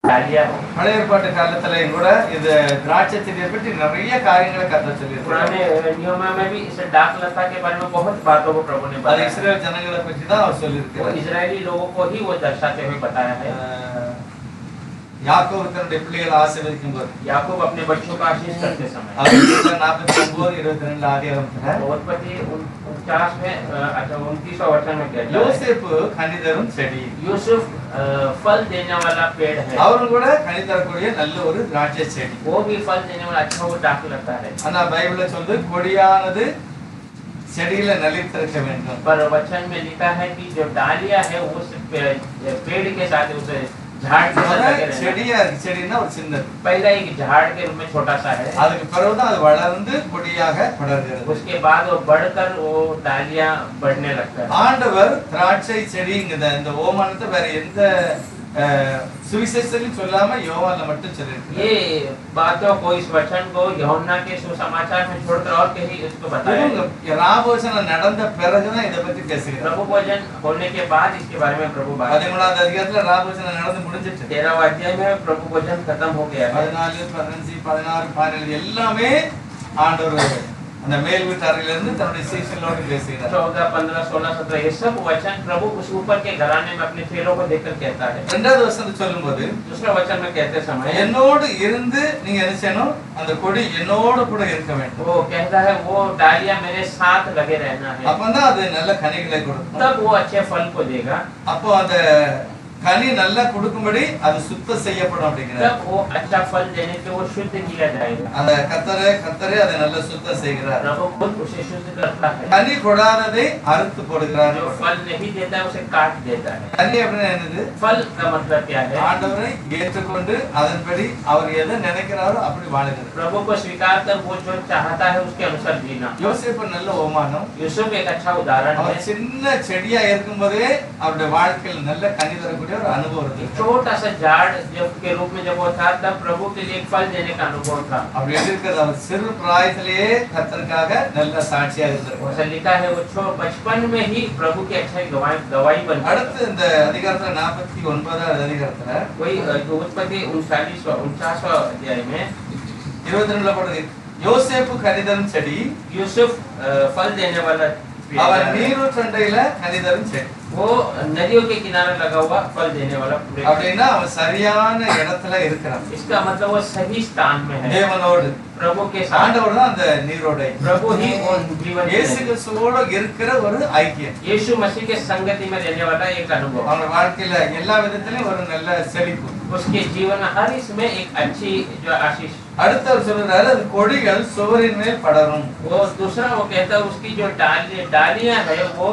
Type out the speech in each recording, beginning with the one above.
डालिया है। பழைய ஏற்பாட்டு காலத்திலேயும் கூட இது திராட்சை செடியை பற்றி நிறைய காரியங்களை கர்த்தர் சொல்லியிருக்கிறார். पुराने नियम में भी इस डाकलता के बारे में बहुत बातों को प्रभु ने அது बताया। இஸ்ரவேல் ஜனங்களை பற்றி தான் அவர் वो சொல்லியிருக்கிறார். इजरायली लोगों को ही वो दर्शाते हुए बताया है। யாக்கோபு தன்னுடைய பிள்ளைகளை ஆசீர்வதிக்கும் போது याकूब अपने बच्चों का आशीष करते समय அவர் 49:22 ஆதியாகமத்துல उत्पत्ति 49 में 29वां वचन में कहता है யோசேப்பு கனிதரும் செடி, यूसुफ फल देने वाला पेड़ है। அவரும் கூட கனி தரக்கூடிய நல்ல ஒரு திராட்சை செடி. वो भी फल देने वाला अच्छा वो डाक लगता है। ஆனா பைபிள்ல சொல்லுது கொடியானது செடியில நிலைத்திருக்க வேண்டும். पर वचन में लिखा है कि जो डालिया है वो पेड़ के साथ उस झाड़ के साथ लगे रहना। செடியா இருக்கு, செடினா ஒரு சின்னது. पहला एक झाड़ के रूप में छोटा सा है, அதுக்கு பிறகுதான் அது வளர்ந்து கொடியாக படர்கிறது. उसके बाद वो बढ़कर वो डालियां बढ़ने लगता है। ஆண்டவர் திராட்சை செடிங்கத இந்த ஓமானத்தை வேற எந்த सुविशेषली சொல்லாம யோவான்ல மட்டும் சொல்லிருக்கு. ये बातों को इस वचन को यूहन्ना के सुसमाचार में छोड़कर और कहीं इसको बताया है। ராபோஜனம் நடந்த பிறகுதான் இத பத்தி பேசுகிறார். प्रभु भोजन होने के बाद इसके बारे में प्रभु बात 13வது அதிகாரத்துல ராபோஜனம் நடந்து முடிஞ்சிட்டு 13वां अध्याय में प्रभु भोजन खत्म हो गया है। 14 15 16 17 எல்லாமே ஆண்டவர் அந்த மேல் வீட்டாரில இருந்து தன்னுடைய சீஷர்களோடு பேசுகிறார். 14 15 16 17 ये सब वचन प्रभु उस ऊपर के घराने में अपने चेलों को देखकर कहता है। இரண்டாவது வசனம் சொல்லும்போது दूसरा वचन में कहते समय என்னோடு இருந்து நீங்க என்ன செய்யணும், அந்த கொடி என்னோடு கூட இருக்க வேண்டும். वो कहता है वो डालियां मेरे साथ लगे रहना है, அப்பதான் அது நல்ல கனிகளை கொடுக்கும். तब वो अच्छे फल को देगा। அப்போ அந்த கனி நல்லா கொடுக்கும்படி அது சுத்தம் செய்யப்படும் அப்படிங்கிறார். तब वो अच्छा फल देने के वो शुद्ध किया जाएगा। அந்த கர்த்தரே அதை நல்ல சுத்தம் செய்கிறார். प्रभु खुद उसे शुद्ध करता है। கனி கொடாததை அறுத்து போடுகிறார். जो फल नहीं देता है उसे काट देता है। கனி அப்படின்னா என்னது? फल का मतलब क्या है? ஆண்டவரை ஏற்றுக்கொண்டு அதன்படி அவர் எதை நினைக்கிறாரோ அப்படி வாழுகிறது. प्रभु को स्वीकार कर वो जो चाहता है उसके अनुसार जीना। யோசேப்பு நல்ல ஓமானம். यूसुफ एक अच्छा उदाहरण है। அவர் சின்ன செடியா இருக்கும்போதே அவருடைய வாழ்க்கையில் நல்ல கனி தரக்கூடிய ஒரு அனுபவம் இருக்கு. छोटा सा झाड़ जब के रूप में जब वो था तब प्रभु के लिए फल देने का अनुभव था। அப்படி இருக்கிறது அவர் சிறு பிராயத்திலேயே கர்த்தருக்காக நல்ல சாட்சியா இருந்தார். वैसा लिखा है वो बचपन में ही प्रभु की अच्छाई गवाही बन गया। அடுத்து இந்த அதிகாரத்துல 49வது அதிகாரத்துல वही उत्पत्ति 49वां अध्याय में 22ல போடுது யோசேப்பு கனிதரும் செடி, यूसुफ फल देने वाला அவர் நீரூற்றண்டையில கனிதரும் செடி. वो नदियों के किनारे लगा हुआ फल देने वाला पेड़। அப்படின்னா அவன் சரியான இடத்துல இருக்கிறான். इसका मतलब वो सही स्थान में है, தேவனோடு प्रभु के साथ। ஆண்டவர் தான் அந்த நீரோடை. प्रभु ही और जीवन இயேசு கிறிஸ்துவோடு இருக்கிற ஒரு ஐக்கியம். यीशु मसीह के संगति में रहने वाला एक अनुभव। அவன் வாழ்க்கையில எல்லா விதத்திலும் ஒரு நல்ல செழிப்பு. उसके जीवन में हर इसमें एक अच्छी जो आशीष। அடுத்து அவர் சொல்றாரு அது கொடிகள் சுவரின் மேல் படரும். वो दूसरा वो कहता है उसकी जो डालियां है वो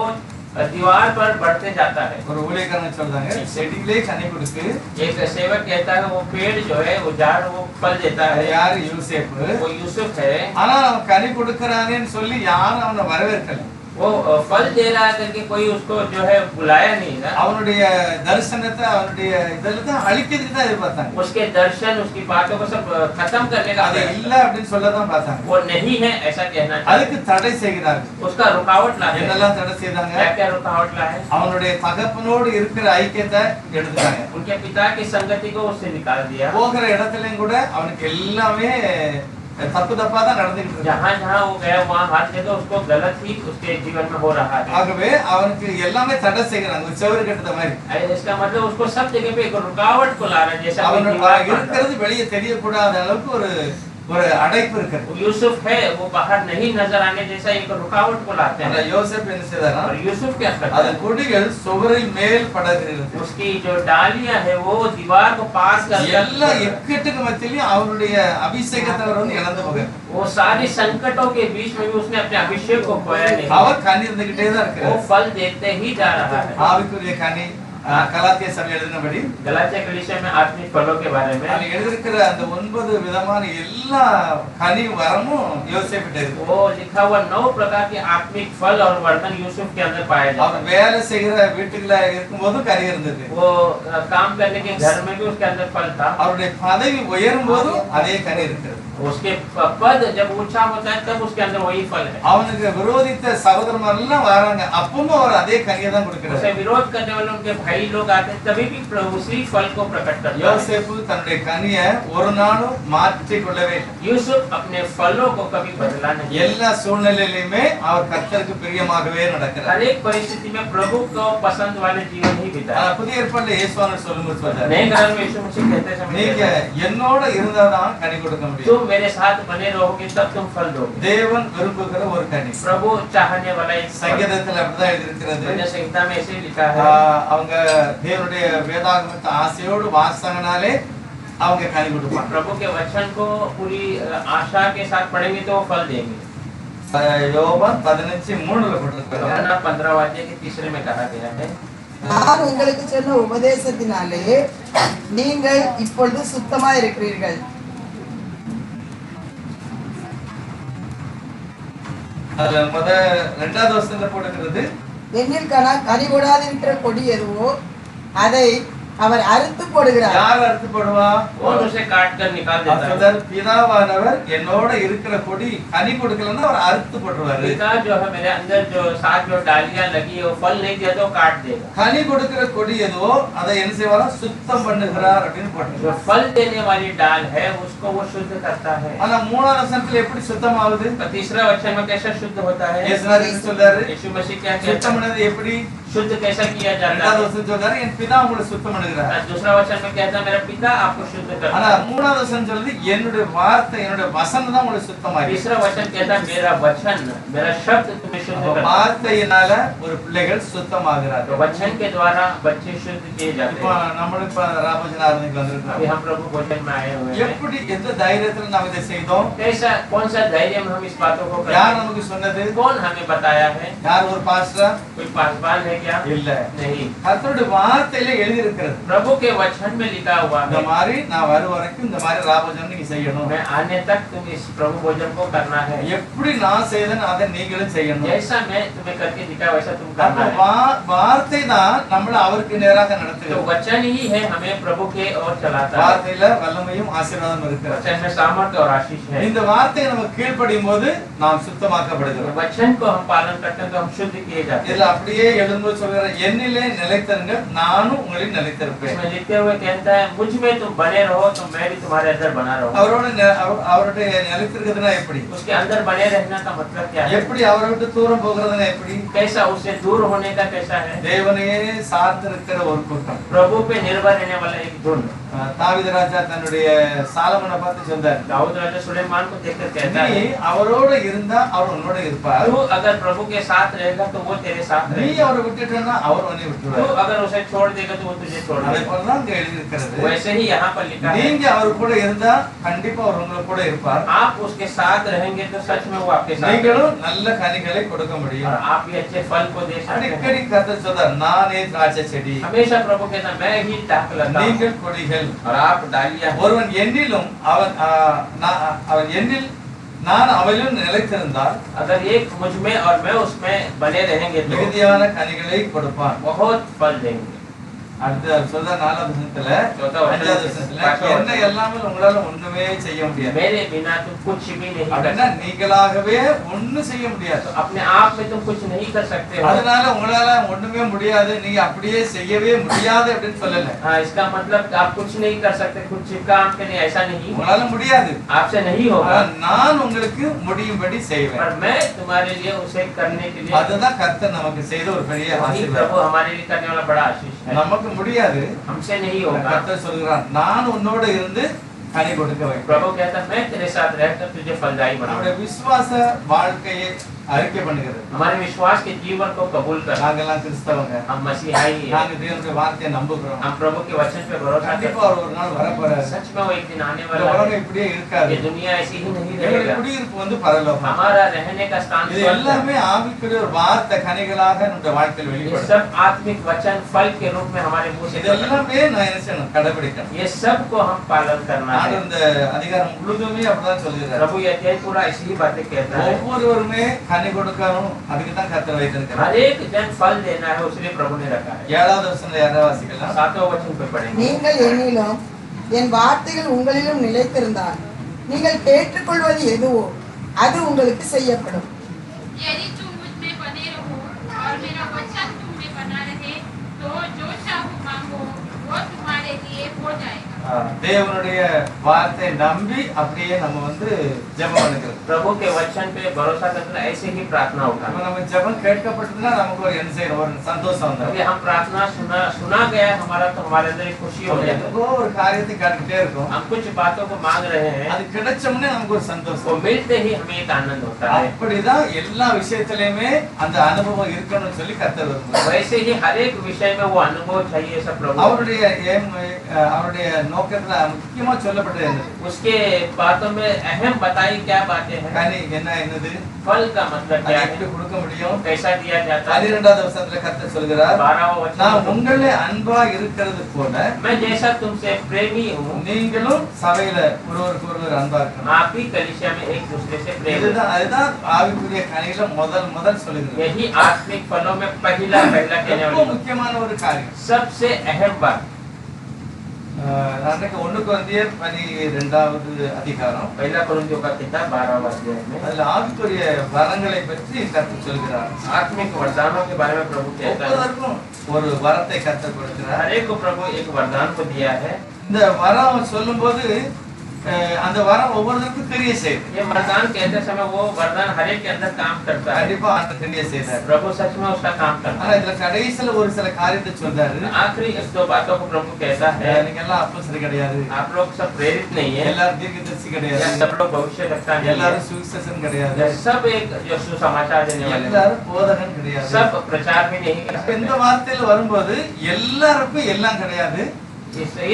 दीवार पर बढ़ते जाता है। ஒரு ஊழியக்காரன் சொல்றாங்க செடியிலே கனி கொடுக்கு. एक सेवक कहता है वो पेड़ जो है वो झाड़ वो फल देता है। யார்? யோசேப்பு. वो यूसुफ है। ஆனா அவன் கனி கொடுக்கறானேன்னு சொல்லி யாரும் அவனை வரவேற்கல. वो फल दे रहा है करके कोई उसको जो है बुलाया नहीं ना। அவனுடைய தரிசனத்தை அவனுடைய இதெல்லாம் அழிக்கிறதுக்கு தான் எதிர்பார்த்தாங்க. उसके दर्शन उसकी बातों को सब खत्म करने का அது இல்ல அப்படின்னு சொல்ல தான் பார்த்தாங்க. वो नहीं है ऐसा कहना चाहिए। அதுக்கு தடை செய்கிறார்கள். उसका रुकावट लाए। என்னெல்லாம் தடை செய்தாங்க? क्या क्या रुकावट लाए? அவனுடைய தகப்பனோடு இருக்கிற ஐக்கியத்தை எடுத்துட்டாங்க. उनके पिता की संगति को उससे निकाल दिया। போகிற இடத்துலயும் கூட அவனுக்கு எல்லாமே தப்பு தப்பா தான் நடந்துட்டு இருக்கு. जहाँ जहाँ वो गया वहाँ हर जगह उसको गलत ही उसके जीवन में हो रहा है। ஆகவே அவனுக்கு எல்லாமே தடை செய்கிறாங்க. ஒரு செவரு கட்டுற மாதிரி. इसका मतलब उसको सब जगह पे एक रुकावट को ला रहा है, जैसा कोई அவனுக்கு दीवार बांधा। இருக்கிறது வெளியே தெரியக்கூடாத அளவுக்கு ஒரு அடைப்பு இருக்கு. वो यूसुफ है वो बाहर नहीं नजर आने जैसा एक रुकावट को लाते அந்த हैं। யோசேப்பு என்ன செய்தாரா? और यूसुफ क्या करता அந்த है? கொடிகள் சுவரின் மேல் படர்கிறது. उसकी जो डालियां है वो दीवार को पास எல்லா कर இக்கட்டுக்கு மத்தியிலும் அவருடைய அபிஷேகத்தை அவர் வந்து இழந்து போகிறார். वो सारी संकटों के बीच में भी उसने अपने अभिषेक को खोया नहीं। அவர் கனி இருந்துகிட்டே தான் वो இருக்கிறார். फल देते ही जा रहा है। ஆவிக்குரிய கனி கலாத்திய சபை எழுதினபடி गलातिया कलीसिया में आत्मिक फलों के बारे में அதுல எழுதியிருக்கிற அந்த 9 விதமான எல்லா கனி வரமும் யோசேப்பிட்ட இருக்கு. वो लिखा हुआ 9 प्रकार के आत्मिक फल और वर्धन यूसुफ के अंदर पाया जाता அவர் வேலை செய்கிற வீட்டுக்குள்ள இருக்கும்போது கனி இருந்தது. है। वो काम करने के घर में भी उसके अंदर फल था। அவருடைய பதவி உயரும் போது அதே கனி இருக்கிறது. उसके पद जब ऊंचा होता है तब उसके अंदर वही फल है। அவனுக்கு விரோதித்த சகோதரர்கள் எல்லாம் வராங்க, அப்பவும் அவர் அதே கனியை தான் கொடுக்கிறார். उसे विरोध करने वाले उनके भाई लोग आते हैं, तभी भी प्रभु उसी फल को प्रकट करता है। யோசேப்பு தன்னுடைய கனியை ஒரு நாளும் மாற்றிக் கொள்ளவே இல்லை. यूसुफ अपने फलों को कभी बदला नहीं। எல்லா சூழ்நிலையிலுமே அவர் கர்த்தருக்கு பிரியமாகவே நடக்கிறார். हर एक परिस्थिति में प्रभु को पसंद वाले जीवन ही बिताया। புதிய ஏற்பாட்டில் இயேசுவானவர் சொல்லும்போது சொல்றாரு, नए करार में यीशु मसीह कहते समय நீங்க என்னோட இருந்தாதான் கனி கொடுக்க முடியும். तुम मेरे साथ बने रहोगे तब तुम फल दोगे। தேவன் விரும்புகிற ஒரு கனி. प्रभु चाहने वाला एक சங்கீதத்தில் அப்படிதான் எழுதியிருக்கிறது. भजन संहिता में ऐसे लिखा है, அவங்க தேவனுடைய வேதாகமத்தை ஆசையோடு வாசகனாலே அவங்க கனி கொடுப்பாங்க. प्रभु के वचन को पूरी आशा के साथ पढ़ेंगे तो वो फल देंगे। யோவான் 15:3 போட்டிருக்காங்க. யோவான் 15 अध्याय के 3 में कहा गया है, நான் உங்களுக்கு சொன்ன உபதேசத்தினாலே நீங்கள் இப்பொழுது சுத்தமாய் இருக்கிறீர்கள். அதுல ரெண்டாவது வசனத்துல போட்டுக்கிறது, என்னில் கனி கொடாதிருக்கிற கொடி எதுவோ அதை அவர் அறுத்து போடுகிறார். யார் அறுத்து போடுவா? कौन उसे काट कर निकाल देता है? பிதாவானவர் என்னோட இருக்கிற கொடி கனி கொடுக்கலன்னா அவர் அறுத்து போட்டுருவாரு. पिता जो है मेरे अंदर जो साथ जो डालियां लगी है वो फल नहीं दिया तो काट देगा। கனி கொடுக்கிற கொடி எதுவோ அதை என்ன செய்வாரா? சுத்தம் பண்ணுகிறார் அப்படின்னு जो போட்டுருவாரு. फल देने वाली डाल है उसको वो शुद्ध करता है। ஆனா மூணாவது வசனத்துல எப்படி சுத்தம் ஆகுது? तो तीसरा वचन में कैसे शुद्ध होता है? இயேசுநாதர் என்ன சொல்றாரு? यीशु मसीह क्या कहता சுத்தம் है? பண்ணது எப்படி? शुद्ध कैसा किया जाता ரெண்டாவது है? வசனம் சொல்றாரு, என் பிதா உங்களை சுத்தம் பண்ணுகிறார். दूसरा वचन में कहता है मेरा पिता आपको शुद्ध करता ஆனா है। மூணாவது வசனம் சொல்றது, என்னுடைய வார்த்தை என்னுடைய வசனம் தான் உங்களை சுத்தமாக்கி. तीसरा वचन कहता है मेरा वचन मेरा शब्द तुम्हें शुद्ध करता है। வார்த்தையினால ஒரு பிள்ளைகள் तो சுத்தமாகிறார்கள். वचन के द्वारा बच्चे शुद्ध किए जाते இப்போ हैं। நம்மளும் இப்ப ராமஜன ஆரம்பிக்கு अभी வந்திருக்கோம். हम प्रभु भोजन में आए हुए हैं। எப்படி எந்த தைரியத்துல நாம் இதை செய்தோம்? कैसा कौन सा धैर्य में हम इस बातों को करते யார் हैं? நமக்கு சொன்னது? कौन हमें बताया है? யார் ஒரு பாஸ்டரா? कोई पासवान है क्या? இல்ல. नहीं, கர்த்தருடைய வார்த்தையில எழுதி இருக்கிறது. प्रभु के वचन में लिखा हुआ இந்த है மாதிரி நான் வர வரைக்கும் இந்த மாதிரி ராமஜனம் நீங்க செய்யணும். मैं आने तक तुम इस प्रभु भोजन को करना है। எப்படி நான் செய்தேன் அதை நீங்களும் செய்யணும். जैसा मैं तुम्हें करके दिखा वैसा तुम करना அப்ப है। வார்த்தை தான் நம்மள அவருக்கு நேராக तो நடத்துகிறது. वचन ही है हमें प्रभु के ओर चलाता है। வார்த்தையில வல்லமையும் ஆசீர்வாதம் இருக்கிறது. वचन में सामर्थ्य और आशीष है। இந்த வார்த்தையை நம்ம கீழ்ப்படியும் போது நாம் तो சுத்தமாக்கப்படுகிறோம். वचन को हम पालन करते हैं तो हम शुद्ध किए जाते இதுல हैं। அப்படியே எழுதும்போது சொல்ற, என்னிலே நிலைத்திருங்கள் நானும் உங்களில் நிலைத்திருப்பேன். इसमें लिखते हुए कहता है मुझ में तुम बने रहो तो मैं भी तुम्हारे अंदर बना रहूं। அவருடைய நிலைத்திருக்கிறதுனா எப்படி? उसके अंदर बने रहना का मतलब क्या है? எப்படி அவரை விட்டு தூரம் போகிறதுனா எப்படி? कैसा उससे दूर होने का कैसा है? தேவனையே சார்ந்திருக்கிற ஒரு கூட்டம். प्रभु पे निर्भर रहने वाला एक झुंड। தாவீது ராஜா தன்னுடைய சாலமோனை பார்த்து சொன்னார், दाऊद राजा सुलेमान को देखकर कहता நீ है அவரோட இருந்தா அவர் உன்னோட இருப்பார். तू अगर प्रभु के साथ रहेगा तो वो तेरे साथ நீ रहेगा। அவரை விட்டுட்டேன்னா அவர் உன்னை तू விட்டுருவார். अगर उसे छोड़ देगा तो वो तुझे छोड़ அதே देगा। போலதான் இங்க எழுதி இருக்கிறது. वैसे ही यहाँ पर लिखा है நீங்க அவர் கூட இருந்தா கண்டிப்பா அவர் உங்களை கூட இருப்பார். आप उसके साथ रहेंगे तो सच में वो आपके साथ रहेगा। நீங்களும் நல்ல கனிகளை கொடுக்க முடியும். और आप भी अच्छे फल को दे सकते हैं। அடிக்கடி கர்த்தர் சொல்றார், நானே திராட்சை செடி, हमेशा प्रभु कहता है मैं ही टाक लगा நீங்கள் கொடிகள். और आप डालियां। ஒருவன் என்னிலும் அவன் என்னில் நான் அவனிலும் நிலைத்திருந்தால் अगर एक मुझ में और मैं उसमें बने रहेंगे तो மிகுதியான கனிகளை கொடுப்பான். बहुत फल देंगे। அடுத்து சொல்ற 4வது வசனத்துல, चौथा 5வது वचन வசனத்துல, என்ன எல்லாமே உங்களால ஒண்ணுமே செய்ய முடியாது. मेरे बिना तुम कुछ भी नहीं कर அப்படின்னா सकते। நீங்களாகவே ஒண்ணும் செய்ய முடியாது. अपने आप में तुम कुछ नहीं कर सकते हो। அதனால உங்களால ஒண்ணுமே முடியாது, நீங்க அப்படியே செய்யவே முடியாது அப்படின்னு சொல்லல. हाँ, इसका मतलब कि आप कुछ नहीं कर सकते कुछ काम के लिए, ऐसा नहीं। உங்களால முடியாது, आपसे नहीं होगा ஆனா நான் உங்களுக்கு முடியும்படி செய்வேன். पर मैं तुम्हारे लिए उसे करने के लिए, அதுதான் கர்த்தர் நமக்கு செய்த ஒரு பெரிய वही ஆசீர்வாதம். प्रभु हमारे लिए करने वाला बड़ा आशीष है। நமக்கு முடியாது, हमसे नहीं होगा। கர்த்தர் சொல்கிறான், நான் உன்னோட இருந்து கனி கொடுக்க வைப்பேன். प्रभु कहता है मैं तेरे साथ रहकर तुझे फलदायी நம்முடைய बनाऊंगा। விசுவாச வாழ்க்கையை அறிக்கை பண்ணுகிறது. हमारे विश्वास के जीवन को कबूल कर, நாங்கெல்லாம் கிறிஸ்தவங்க, हम मसीहाई हैं, நாங்க தேவனுடைய வார்த்தையை நம்புகிறோம். हम प्रभु के वचन पे भरोसा करते கண்டிப்பா அவர் ஒரு நாள் வரப்போறாரு. हैं। सच में वो एक दिन आने இந்த वाला உலகம் है। இப்படியே இருக்காது. ये दुनिया ऐसी ही नहीं எங்களுடைய रहेगा। குடியிருப்பு பரலோகம். हमारा रहने का स्थान இது स्वर्ग है। எல்லாமே ஆவிக்குரிய ஒரு வார்த்தை கனிகளாக நம்முடைய வாழ்க்கையில் ये வெளிப்படும். सब आत्मिक वचन फल के रूप में हमारे मुंह से இது எல்லாமே நான் என்ன செய்யணும்? கடைபிடிக்கணும். ये सब को हम पालन करना है। ஆண்டவர் இந்த அதிகாரம் முழுதுமே அப்படிதான் சொல்லுகிறார். प्रभु ये अध्याय पूरा इसी बातें कहता है। ஒவ்வொருவருமே கனி கொடுக்கணும், அதுக்கு தான் கர்த்தர் வைத்திருக்கிறார். हर एक जन फल देना है, उसलिए प्रभु ने रखा है। 7வது வசனத்தை யாராவது வாசிக்கலாம்? 7वें वचन पे पढ़ेंगे। நீங்கள் என்னிலும் என் வார்த்தைகள் உங்களிலும் நிலைத்திருந்தால் நீங்கள் கேட்டுக்கொள்வது எதுவோ அது உங்களுக்கு செய்யப்படும். यदि तुम मुझ में बने रहो और मेरा वचन तुम में बना रहे तो जो चाहो मांगो वो तुम्हारे लिए हो जाएगा. தேவனுடைய வார்த்தை நம்பி அப்படியே நம்ம வந்து ஜெபம் பண்ணுகிறது. प्रभु के वचन पे भरोसा करना, ऐसे ही प्रार्थना அப்ப उठाना. நம்ம ஜெபம் கேட்கப்பட்டதுன்னா நமக்கு ஒரு என்ன செய்யணும், ஒரு சந்தோஷம் வந்துடும். क्योंकि हम प्रार्थना सुना गया हमारा, तो हमारे अंदर एक खुशी हो जाती है. ஏதோ ஒரு காரியத்தை கேட்டுட்டே இருக்கோம், हम कुछ बातों को मांग रहे हैं, அது கிடைச்சோம்னே நமக்கு ஒரு वो சந்தோஷம். मिलते ही हमें एक आनंद होता है. அப்படிதான் எல்லா விஷயத்திலயுமே அந்த அனுபவம் இருக்கணும்னு சொல்லி கர்த்தர் விரும்புகிறார். वैसे ही हर एक विषय में वो अनुभव चाहिए सब प्रभु. அவருடைய அவருடைய நோக்கத்துல முக்கியமா சொல்லப்பட்டது என்னது? उसके बातों में अहम बताई क्या बातें हैं. கனி என்னது? फल का मतलब அதை क्या है, எப்படி கொடுக்க முடியும்? कैसा दिया जाता है. 12வது வசனத்துல கர்த்தர் சொல்கிறார், 12वां वचन, நான் உங்களே அன்பா இருக்கிறது போல मैं जैसा तुमसे प्रेमी हूँ நீங்களும் சபையில ஒருவருக்கு ஒருவர் அன்பா இருக்கணும். आप भी कलीसिया में एक दूसरे से प्रेम. அதுதான் ஆவிக்குரிய கனியில முதல் சொல்லுகிறது. यही आत्मिक फलों में पहला कहने ரொம்ப वाली முக்கியமான ஒரு காரியம். सबसे अहम बात. அன்றைக்கு 1 கொரிந்தியர் 12வது அதிகாரம், पहला कुरिन्थियों का किताब 12वां अध्याय में அதுல ஆவிக்குரிய வரங்களை பற்றி கர்த்தர் சொல்கிறார். आत्मिक वरदानों के बारे में प्रभु कहता है. ஒவ்வொருவருக்கும் ஒரு வரத்தை கர்த்தர் கொடுக்கிறார். हर एक को प्रभु एक वरदान को दिया है. இந்த வரம் சொல்லும்போது அந்த வரம் ஒவ்வொருத்தருக்கும் கிரியை செய்யுது. ये वरदान कहते समय वो वरदान हर एक के अंदर काम करता है. கண்டிப்பா அந்த கிரியை செய்தார். प्रभु सच में उसका काम करता ஆனா है. இதுல கடைசில ஒரு சில காரியத்தை சொல்றாரு. आखिरी इस दो बातों को प्रभु कहता है, நீங்க எல்லாம் அப்போஸ்தலர் கிடையாது, आप लोग सब प्रेरित नहीं है, எல்லாரும் தீர்க்கதரிசி கிடையாது, या सब लोग भविष्यवक्ता नहीं எல்லாரும் है, சுவிசேஷன் கிடையாது, या सब एक जो सुसमाचार देने वाले हैं, எல்லாரும் போதகன் கிடையாது. सब प्रचार भी नहीं कर இப்ப இந்த सकते. வார்த்தையில வரும்போது எல்லாருக்கும் எல்லாம் கிடையாது.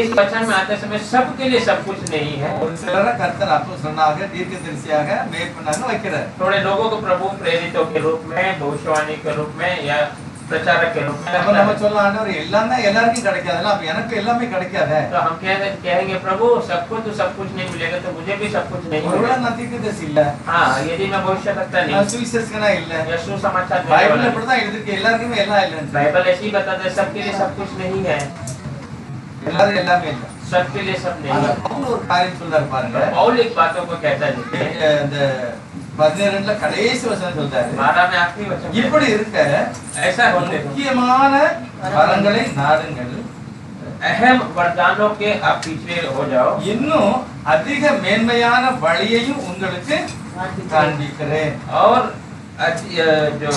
इस वचन में आते समय सबके लिए सब कुछ नहीं है. ஒரு சிலரை கர்த்தர் அப்போஸ்தலனாக தீர்க்கதரிசியாக மேய்ப்பனாக வைக்கிறார். थोड़े लोगों को प्रभु प्रेरितों के रूप में, भविष्यवाणी के रूप में या प्रचारक के रूप में அப்ப रखता நம்ம है. சொல்லலாம், ஆண்டவரே எல்லாமே எல்லாருக்கும் கிடைக்காதுல்ல, அப்ப எனக்கு எல்லாமே கிடைக்காதே. तो हम कहेंगे प्रभु सबको तो सब कुछ नहीं मिलेगा, तो मुझे भी सब कुछ नहीं ஒருவேளை मिलेगा. நான் தீர்க்கதரிசி இல்ல, हाँ, यदि मैं भविष्यवक्ता நான் नहीं, சுவிசேஷகனா இல்ல, या सुसमाचार देने பைபிள்ல वाला नहीं. இப்படிதான் எழுதிருக்கு, எல்லாருக்குமே எல்லாம் இல்லைன்னு. बाइबल ऐसे ही बताता है सबके लिए सब कुछ नहीं है, எல்லாரும் எல்லாமே இல்ல. सबके लिए सब नहीं ஆனா है. பவுல் ஒரு காரியம் சொல்றாரு பாருங்க. पौल एक बातों को कहता है, இந்த 12ல கடைசி வசனம் சொல்றாரு, 12 में आखिरी वचन இப்படி இருக்க ऐसा होते हैं. முக்கியமான வரங்களை நாடுங்கள், अहम वरदानों के आप पीछे हो जाओ, இன்னும் அதிக மேன்மையான வழியையும் உங்களுக்கு காண்பிக்கிறேன். और जो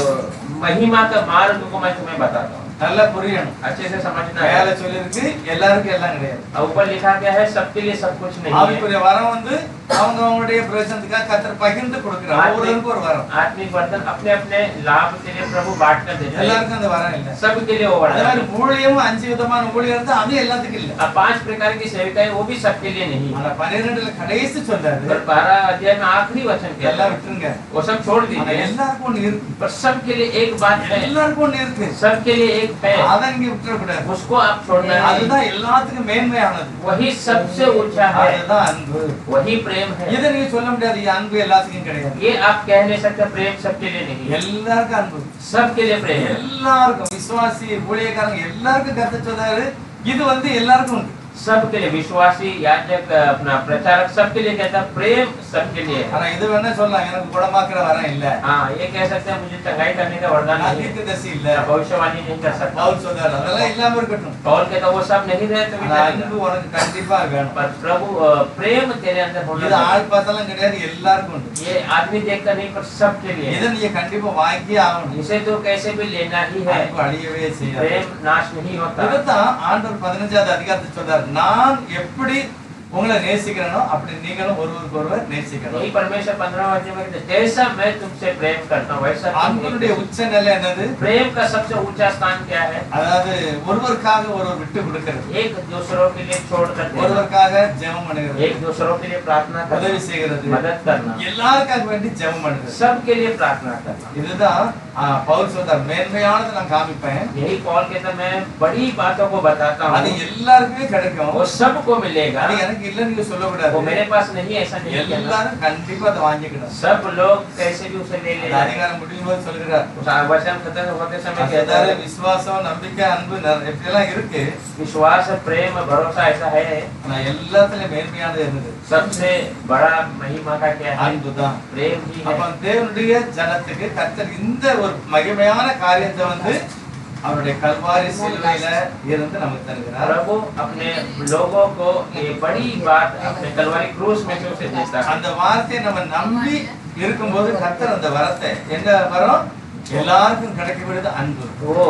महिमा का मार्ग को मैं तुम्हें बताता हूँ. நல்லா புரியணும். अच्छे से समझना மேல है. சொல்லிருக்கு எல்லாருக்கும் எல்லாம் கிடையாது. ऊपर लिखा गया है सबके लिए सब कुछ नहीं है. ஆவிக்குரிய வரம் வந்து அவங்களுடைய பிரயோஜனத்துக்காக கர்த்தர் பகிர்ந்து கொடுக்கிறார். ஒவ்வொருவருக்கும் ஒரு வரம். आत्मिक वरदान अपने अपने लाभ के लिए प्रभु बांट कर देते हैं. எல்லாருக்கும் அந்த வரம் இல்ல. सबके लिए वो அதே वरदान மாதிரி ஊழியமும் 5 விதமான ஊழியம் இருந்தா அது எல்லாத்துக்கும் இல்ல. 5 प्रकार की सेविकाएं वो भी सबके लिए नहीं है. ஆனா 12ல கடைசி சொல்றாரு, पर 12 अध्याय में आखिरी वचन कहता எல்லாம் है விட்டுருங்க, वो सब छोड़ ஆனா दीजिए, எல்லாருக்கும் ஒண்ணு இருக்கு, पर सबके लिए एक बात है, எல்லாருக்கும் ஒண்ணு இருக்கு, सबके लिए एक है, அதை நீங்க விட்டுற கூடாது. उसको आप छोड़ना नहीं. அதுதான் எல்லாத்துக்கும் மேன்மையானது. वही सबसे ऊंचा है, அதுதான் அன்பு. वही प्रेम है. இதை நீங்க சொல்ல முடியாது, இது அன்பு எல்லாத்துக்கும் கிடையாது. ये आप कह नहीं सकते प्रेम सबके लिए नहीं है. எல்லாருக்கும் அன்பு, सबके लिए प्रेम है. எல்லாருக்கும் விசுவாசி ஊழியக்காரங்க எல்லாருக்கும் கர்த்தர் சொல்றாரு, இது வந்து எல்லாருக்கும் உண்டு. सबके लिए विश्वासी याजक अपना प्रचारक सबके लिए कहता है प्रेम सबके लिए है. ஆனா இது வேணா சொல்லலாம், எனக்கு குணமாக்குற வரம் இல்ல, हाँ, ये कह सकते हैं मुझे चंगाई करने का वरदान நான் नहीं है, தீர்க்கதரிசி இல்ல, मैं भविष्यवाणी नहीं कर सकता. பவுல் சொல்றாரு அதெல்லாம் இல்லாம இருக்கட்டும், पौल कहता वो सब नहीं रहे तो भी ஆனா चलेगा. அன்பு உனக்கு கண்டிப்பா வேணும். पर प्रभु प्रेम तेरे अंदर होना இது चाहिए. ஆள் பார்த்தாலும் கிடையாது, எல்லாருக்கும் உண்டு. ये आदमी देखकर नहीं पर सबके लिए இதை है. நீங்க கண்டிப்பா வாங்கியே ஆகணும். इसे तो कैसे भी लेना ही है. அன்பு அழியவே செய்யாது. प्रेम नाश नहीं होता. இதைத்தான் ஆண்டவர் 15வது அதிகாரத்தில் சொல்றாரு, நான் எப்படி உங்களை நேசிக்கிறேனோ அப்படி நீங்களும் ஒருவருக்கு ஒருவர் நேசிக்கணும். यही परमेश्वर 15वां अध्याय में कहते हैं, जैसा मैं तुमसे प्रेम करता हूँ वैसा तुम அன்புடைய உச்ச நிலை என்னது? प्रेम का सबसे ऊंचा स्थान क्या है? அதாவது ஒருவருக்காக ஒருவர் விட்டு கொடுக்கிறது, एक दूसरों के लिए छोड़ कर देना, ஒருவருக்காக ஜெபம் பண்ணுகிறது, एक दूसरों के लिए प्रार्थना உதவி करना, செய்கிறது, मदद करना, எல்லாருக்காக வேண்டி ஜெபம் பண்ணுகிறது. सबके लिए प्रार्थना करना. இதுதான் பவுல் சொல்றார் மேன்மையானதை நான் காமிப்பேன் यही पॉल कहता है, मैं बड़ी बातों को बताता அது हूँ, எல்லாருக்குமே கிடைக்கும் वो सबको मिलेगा, அது எனக்கு இல்ல நீங்க वो சொல்லக்கூடாது मेरे पास नहीं है, ऐसा नहीं कहना। எல்லாரும் கண்டிப்பா அதை வாங்கிக்கணும் सब लोग कैसे भी उसे ले அந்த लेना। அதிகாரம் முடியும் போது சொல்கிறார் उस वचन खत्म होते समय कहता அதாவது है, விசுவாசம் நம்பிக்கை அன்பு எப்படியெல்லாம் இருக்கு विश्वास प्रेम भरोसा ऐसा है, ஆனா எல்லாத்துலயும் மேன்மையானது என்னது सबसे बड़ा महिमा का क्या है? அன்புதான் प्रेम ही है। அப்ப தேவனுடைய ஜனத்துக்கு கர்த்தர் இந்த ஒரு மகிமையான காரியத்தை வந்து அவருடைய கல்வாரி சிலுவையில இருந்து நமக்கு தருகிறார் प्रभु अपने लोगों को ये बड़ी बात अपने कलवारी क्रूस में से उसे देता है। அந்த வார்த்தையை நம்ம நம்பி இருக்கும்போது கர்த்தர் அந்த வரத்தை என்ன வரும் எல்லாருக்கும் கிடைக்கப்படுது அன்பு वो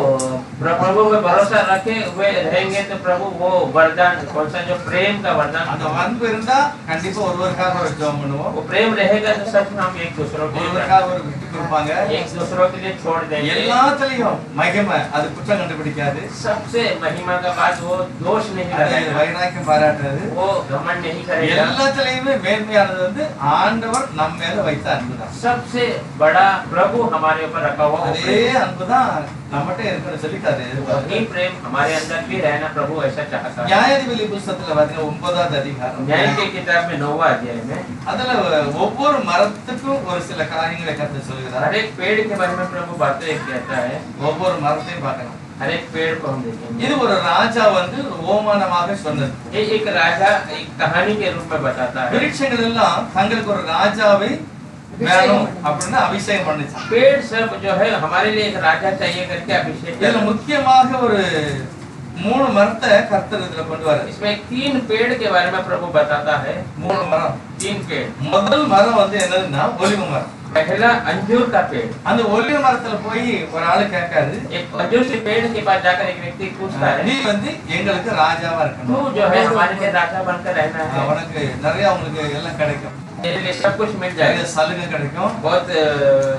प्रभु पे भरोसा रखे हुए रहेंगे तो प्रभु वो वरदान कौन सा जो प्रेम का वरदान, அந்த அன்பு இருந்தா கண்டிப்பா ஒருவருக்காக ஒரு ஜெபம் பண்ணுவோம் वो प्रेम रहेगा तो सच में हम एक दूसरों के लिए ஒருவருக்காக ஒரு விட்டு கொடுப்பாங்க एक दूसरों के लिए छोड़ देंगे। எல்லாத்துலயும் மகிமை அது குற்றம் கண்டுபிடிக்காது सबसे महिमा का बात वो दोष नहीं அது लगाएगा, வைராக்கியம் பாராட்டுறது वो घमंड नहीं करेगा। எல்லாத்துலயுமே மேன்மையானது வந்து ஆண்டவர் நம்ம மேல வைத்த அன்புதான் सबसे बड़ा प्रभु हमारे ऊपर रखा हुआ वो அதே प्रेम, அன்புதான் நம்மகிட்ட இருக்குன்னு சொல்லிட்டாரு वही प्रेम हमारे अंदर भी रहना प्रभु ऐसा चाहता है। நியாயாதிபதி புஸ்தகத்துல பாத்தீங்கன்னா 9வது அதிகாரம் न्याय के किताब में 9वां अध्याय में அதுல ஒவ்வொரு மரத்துக்கும் ஒரு சில காரியங்களை கர்த்தர் சொல்கிறார் हर एक पेड़ के बारे में प्रभु बातें कहता है, ஒவ்வொரு மரத்தையும் பார்க்கணும் हर एक पेड़ को हम देखेंगे। இது ஒரு ராஜா வந்து ஒரு ஓமானமாக சொன்னது ये एक राजा एक कहानी के रूप में बताता है। விருட்சங்கள் எல்லாம் தங்களுக்கு ஒரு ராஜாவை வேணும் அப்படின்னு அபிஷேகம் பண்ணுச்சு पेड़ सब जो है हमारे लिए एक राजा चाहिए करके अभिषेक இதுல किया। முக்கியமாக ஒரு 3 மரத்தை கர்த்தர் இதுல கொண்டு வர इसमें 3 पेड़ के बारे में प्रभु बताता है, 3 மரம் 3 पेड़। முதல் மரம் வந்து என்னதுன்னா ஒலிவ மரம் पहला अंजूर का पेड़, அந்த ஒலிவ மரத்துல போய் ஒரு ஆளு கேட்காரு एक अंजूर के पेड़ के पास जाकर एक व्यक्ति पूछता है, நீ வந்து எங்களுக்கு ராஜாவா तू இருக்கணும் जो है हमारे लिए राजा बनकर रहना है, உனக்கு நிறைய உங்களுக்கு எல்லாம் கிடைக்கும் तेरे लिए सब कुछ मिल நிறைய जाएगा, சலுகை கிடைக்கும் बहुत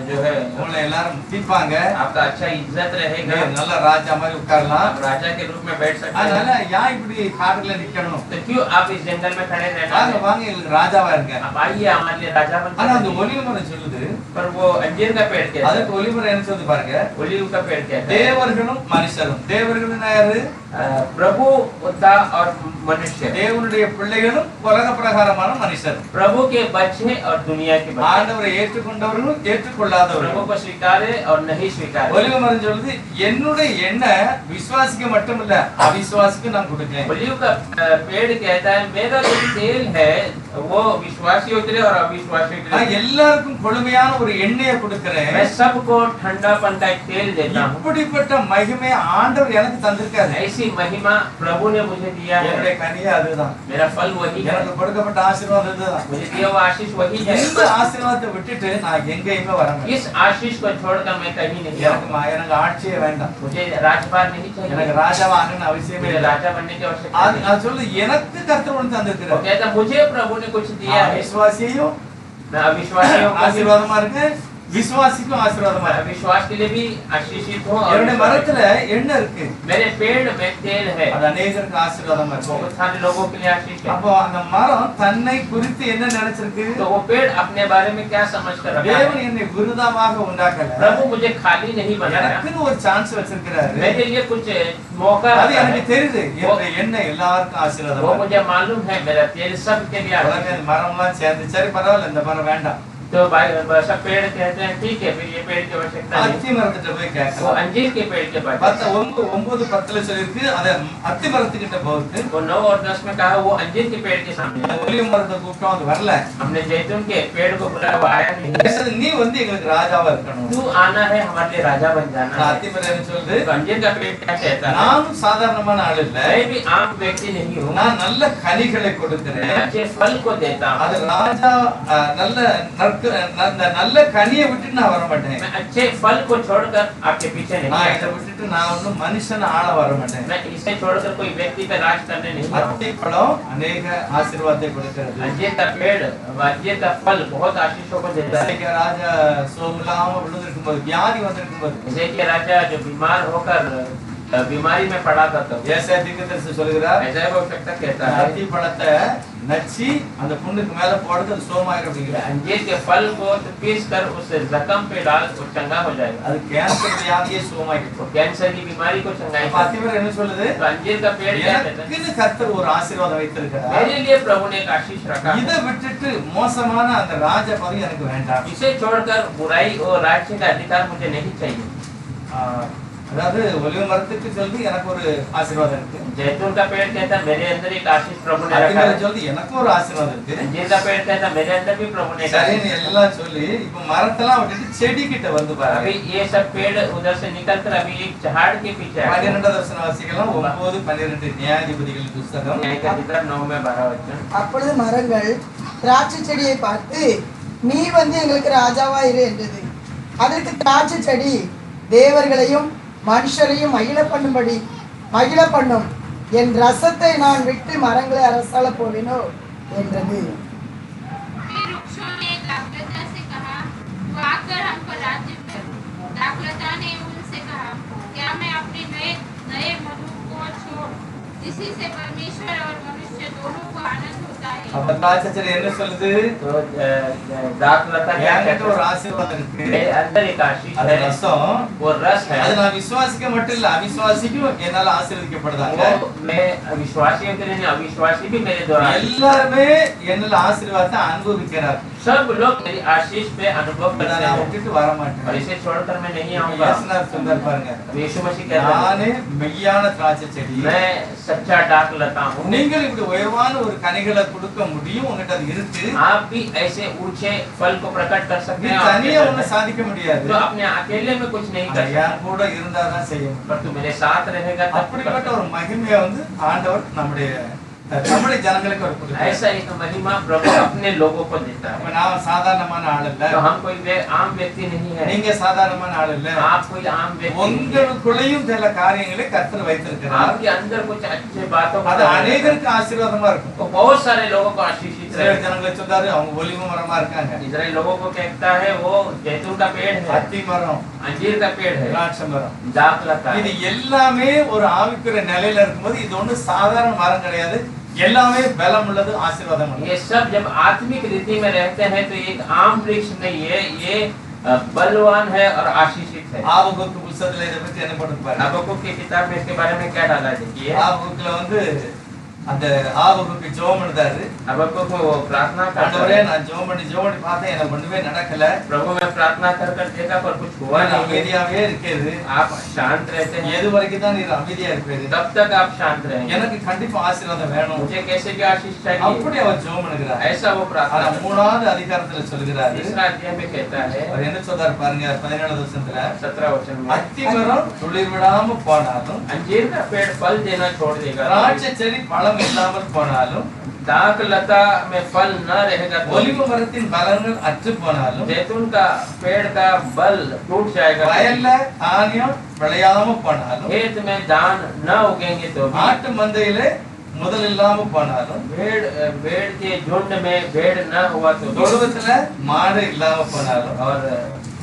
जो है உங்களை எல்லாரும் மதிப்பாங்க आपका अच्छा इज्जत रहेगा, நீ நல்ல ராஜா மாதிரி உட்காரலாம் आप राजा के रूप में बैठ सकते அதனால हैं। ஏன் இப்படி காட்டுல நிக்கணும் तो क्यों आप इस जंगल में खड़े रहना வாங்க है? வாங்க எங்களுக்கு ராஜாவா இருங்க आप आइए हमारे लिए राजा ஆனா அந்த बनकर। ஒலிவ மரம் சொல்லுது पर वो अंजीर का पेड़ क्या है? அதுக்கு ஒலிவ மரம் என்ன சொல்லுது பாருங்க ओलिव का पेड़ क्या है? தேவர்களும் மனுஷரும் தேவர்கள் யாரு प्रभु होता और मनुष्य, தேவனுடைய பிள்ளைகளும் உலக பிரகாரமான மனுஷர் प्रभु के बच्चे और दुनिया के बच्चे, ஆண்டவரை ஏற்றுக்கொண்டவர்களும் ஏற்றுக்கொள்ளாதவர்களும் प्रभु को स्वीकारे और नहीं स्वीकारे। ஒலிவ மரம் சொல்லுது என்னுடைய எண்ணெய் விசுவாசிக்க மட்டுமில்ல அவிசுவாசிக்கு நான் கொடுக்கிறேன் ओलिव का पेड़ कहता है, मेरा जो तेल है वो विश्वासियों के लिए और अविश्वासियों के நான் लिए, எல்லாருக்கும் கொழுமையான ஒரு எண்ணெயை கொடுக்கிறேன் मैं सबको ठंडापन का एक तेल देता हूँ। இப்படிப்பட்ட மகிமை ஆண்டவர் எனக்கு தந்திருக்காரு ऐसी महिमा प्रभु ने मुझे दिया என்னுடைய है, கனியே அதுதான் मेरा फल वही है, எனக்கு கொடுக்கப்பட்ட ஆசீர்வாதம் இதுதான் मुझे दिया हुआ आशीष वही है। இந்த ஆசீர்வாதத்தை விட்டுட்டு நான் எங்கேயுமே வரேன் इस आशीष को छोड़कर मैं कहीं नहीं எனக்கு जाऊंगा। எனக்கு ஆட்சியே வேண்டாம் मुझे राजपाल नहीं எனக்கு चाहिए, ராஜாவாகணும்னு அவசியமே मुझे இல்லை राजा बनने की आवश्यकता அது नहीं। நான் சொல்லு எனக்கு கர்த்தர் ஒன்று वो தந்திருக்கிறார் कहता मुझे प्रभु ने कुछ दिया है, விசுவாசியும் मैं अविश्वासियों का भी- ஆசீர்வாதமா இருக்கு விசுவாசிக்கும் ஆசீர்வாதமா मैं இருக்கு अविश्वास के लिए भी आशीषित हूँ और என்னுடைய विश्वास- மரத்துல எண்ணெய் இருக்கு मेरे पेड़ में तेल है, அது அநேகருக்கு ஆசீர்வாதமா बहुत இருக்கு सारे लोगों के लिए आशीष है। அப்போ அந்த மரம் தன்னை குறித்து என்ன நினைச்சிருக்கு तो वो पेड़ अपने बारे में क्या समझ कर रखा है? தேவன் என்னை விருதாவாக உண்டாக்கல प्रभु मुझे खाली नहीं बनाया, எனக்குன்னு ஒரு சான்ஸ் வச்சிருக்கிறாரு मेरे लिए कुछ मौका அது रखा எனக்கு है। தெரியுது என்னுடைய எண்ணெய் எல்லாருக்கும் वो ஆசீர்வாதமா मुझे मालूम है, मेरा तेल सबके लिए உடனே आशीष है। அந்த மரம்லாம் சேர்ந்து सरी பரவாயில்ல இந்த மரம் வேண்டாம் तो सब पेड़ कहते हैं ठीक है, फिर ये पेड़ की आवश्यकता नहीं। அத்தி மரத்திட்ட போய் वो கேட்கலாம் अंजीर के पेड़ के पास, 9:10 சொல்லிருக்கு அத அத்தி மரத்துக்கிட்ட போகுது वो 9 और 10 में कहा वो अंजीर के पेड़ के सामने है। ஒலிவ மரத்தை கூப்பிட்டோம் அது வரல हमने जैतून के पेड़ को बुलाया, वो आया नहीं। பேசுறது, நீ வந்து எங்களுக்கு ராஜாவா இருக்கணும் तू आना है, हमारे लिए राजा बन जाना है। அத்தி மரம் என்ன சொல்லுது तो अंजीर का पेड़ क्या कहता है? நானும் சாதாரணமான ஆள் இல்ல मैं भी आम व्यक्ति नहीं हूँ, நான் நல்ல கனிகளை मैं கொடுக்கிறேன் अच्छे फल को देता हूँ। அது ராஜா நல்ல நல்ல கனியை விட்டுட்டு நான் வர மாட்டேன் मैं अच्छे फल को छोड़कर आपके पीछे नहीं நான் இதை आता। விட்டுட்டு நான் ஒன்னும் மனுஷன் ஆள வர மாட்டேன் मैं इसे छोड़कर कोई व्यक्ति पे राज करने नहीं आता। அத்தி பழம் அநேக ஆசீர்வாதத்தை கொடுக்கிறது अंजीर का पेड़, अंजीर का फल बहुत आशीषों को देता है। இன்றைக்கு ராஜா சோமில்லாம விழுந்திருக்கும் போது வியாதி வந்திருக்கும் போது जैसे कि राजा जो बीमार होकर बीमारी में पड़ा था तो ஏசாயா தீர்க்கதரிசி சொல்கிறார் ऐसा वो व्यक्ति कहता है அத்தி பழத்தை நச்சி அந்த புண்ணுக்கு மேல போடுறது அது சோமாயிரும் அப்படிங்கிறார். अंजीर के फल को तो पीस कर उस जख्म पे डाल तो चंगा हो जाएगा। அது கேன்சர் வியாதியை சோமாயிரும். तो कैंसर की बीमारी को चंगाई அப்ப அத்திமரம் என்ன சொல்லுது? तो अंजीर का पेड़ क्या कहता है? எனக்குன்னு கர்த்தர் ஒரு ஆசீர்வாதம் வைத்திருக்கிறார். मेरे लिए प्रभु ने एक आशीष रखा। இதை விட்டுட்டு மோசமான அந்த ராஜ பதவி எனக்கு வேண்டாம். इसे छोड़कर बुराई और राज्य का अधिकार मुझे नहीं चाहिए। அதாவது ஒலிவ மரத்துக்கு சொல்லி எனக்கு ஒரு ஆசீர்வாதம் இருக்கு. जैतून का पेड़ कहता है मेरे अंदर एक आशीष प्रभु ने रखा அத்திமரம் है। சொல்லி எனக்கு ஒரு ஆசீர்வாதம் இருக்கு. अंजीर का पेड़ कहता है मेरे अंदर भी प्रभु ने रखा சரின்னு है। எல்லாம் சொல்லி இப்ப மரத்தெல்லாம் விட்டுட்டு செடி கிட்ட வந்து பாருங்க. अभी ये सब पेड़ उधर से निकलकर अभी एक झाड़ के पीछे आ गए। 12 வசனம் வாசிக்கலாம். 9 12 நியாயாதிபதிகள் புத்தகம். न्यायाधिकार 9 में 12 वचन। அப்பொழுது மரங்கள் திராட்சை செடியை பார்த்து நீ வந்து எங்களுக்கு ராஜாவா இரு என்றது. அதற்கு திராட்சை செடி தேவர்களையும் மனுஷரையும் மகிழ பண்ணும் என் ரசத்தை நான் விட்டு மரங்களை அரசாள போவேனோ என்றது. फिर वृक्षों ने दाखलता से कहा, तू आकर हम पर राज्य कर। दाखलता ने उनसे कहा, क्या मैं अपने नए मधु को छोड़, इसी से परमेश्वर और मनुष्य दोनों को आनंद होता है। அப்ப திராட்சை செடி என்ன சொல்லுது? तो दाखलता क्या எனக்கு ஒரு कहता है? ஆசீர்வாதம் இருக்கு. मेरे अंदर एक आशीष அது है, ரசம். वो रस है। அது நான் விசுவாசிக்க மட்டும் இல்ல, அவிசுவாசிக்கும் என்னால ஆசீர்வதிக்கப்படுறாங்க. वो मैं अविश्वासियों के लिए नहीं, अविश्वासी भी मेरे द्वारा எல்லாருமே என்னால ஆசீர்வாதத்தை அனுபவிக்கிறார். सब लोग मेरी आशीष पे अनुभव இதை करते நான் हैं விட்டுட்டு வர और மாட்டேன். इसे छोड़कर मैं नहीं आऊंगा। இயேசுநாதர் சொன்னார் பாருங்க, अब यीशु मसीह कहता है நானே மெய்யான திராட்சை செடி. मैं सच्चा डाक लता हूँ। நீங்கள் இப்படி உயர்வான ஒரு கனிகளை கொடுக்க முடியும், உங்ககிட்ட அது இருக்கு. आप भी ऐसे ऊंचे फल को प्रकट कर सकते நீ हैं। தனியா आपके ஒண்ணு अंदर। சாதிக்க முடியாது. तो अपने अकेले में कुछ नहीं कर என் सकते, கூட இருந்தாதான் செய்ய முடியும். पर तू मेरे साथ रहेगा तब कर அப்படிப்பட்ட सकते। ஒரு மகிமையை வந்து ஆண்டவர் நம்முடைய ஜனங்களுக்கு அவர் கொடுத்தார். ऐसा एक महिमा प्रभु अपने लोगों को देता அப்ப है। நான் சாதாரணமான ஆள் இல்ல, तो हम कोई आम व्यक्ति नहीं है, நீங்க சாதாரணமான ஆள் இல்ல. आप कोई आम व्यक्ति नहीं है। உங்களுக்குள்ளேயும் சில காரியங்களை கர்த்தர் வைத்திருக்கிறார். आपके अंदर कुछ अच्छे बातों को அது அநேகருக்கு ஆசீர்வாதமா இருக்கும். तो बहुत सारे लोगों को आशीषित இஸ்ரவேல் रहेगा। ஜனங்களை சொன்னாரு, அவங்க ஒலிவ மரமா இருக்காங்க, इजराइल लोगों को कहता है वो जैतून का पेड़ है, அத்தி மரம், अंजीर का पेड़ है, திராட்சை மரம். दाखलता है। இது எல்லாமே ஒரு ஆவிக்குரிய நிலையில இருக்கும்போது இது ஒண்ணு சாதாரண மரம் கிடையாது. எல்லாமே பலம் உள்ளது, ஆசீர்வாதம் உள்ளது. ये सब जब आत्मिक रीति में रहते हैं तो एक आम वृक्ष नहीं है, ये बलवान है और आशीषित है। ஆபகுக்கு புத்தகத்துல இதை பத்தி என்ன போட்டு பாருங்க. हबक्कुक की किताब में इसके बारे में क्या डाला है देखिए। ஆபகுக்குல வந்து அந்த ஆபகுக்கு ஜெபம் எழுதாரு. हबक्कुक में वो प्रार्थना करता ஆண்டவரே, है, நான் ஜெபம் பண்ணி பார்த்தேன், எனக்கு ஒண்ணுமே நடக்கல. प्रभु मैं प्रार्थना कर देखा पर कुछ हुआ நான் नहीं। அமைதியாவே இருக்கிறது. आप शांत रहते हैं, எது வரைக்கும் தான் நீர் அமைதியா இருப்பீங்க? तब तक आप शांत रहेंगे। எனக்கு கண்டிப்பா ஆசீர்வாதம் வேணும். मुझे कैसे भी आशीष चाहिए, அப்படி அவர் ஜெபம் பண்ணுகிறார். ऐसा वो ஆனா प्रार्थना करता है। 3வது அதிகாரத்துல சொல்கிறாரு. तीसरा अध्याय में कहता है அவர் என்ன சொல்றாரு பாருங்க, 17வது வசனத்துல, 17 वचन में, அத்தி மரம் துளிர் விடாம போனாலும், अंजीर का पेड़ फल देना छोड़ देगा, திராட்சை செடி பழம் இல்லாமல் போனாலும், दाखलता में फल न रहेगा तो ஒலிவ மரத்தின் பலன்கள் அற்று போனாலும், जैतून का पेड़ का बल टूट जाएगा, வயல்ல தானியம் விளையாம போனாலும், खेत में धान न उगेंगे तो भी, ஆட்டு மந்தையில முதல் இல்லாம போனாலும், भेड़ के झुंड में भेड़ न हुआ तो भी, தொழுவத்துல மாடு இல்லாம போனாலும், और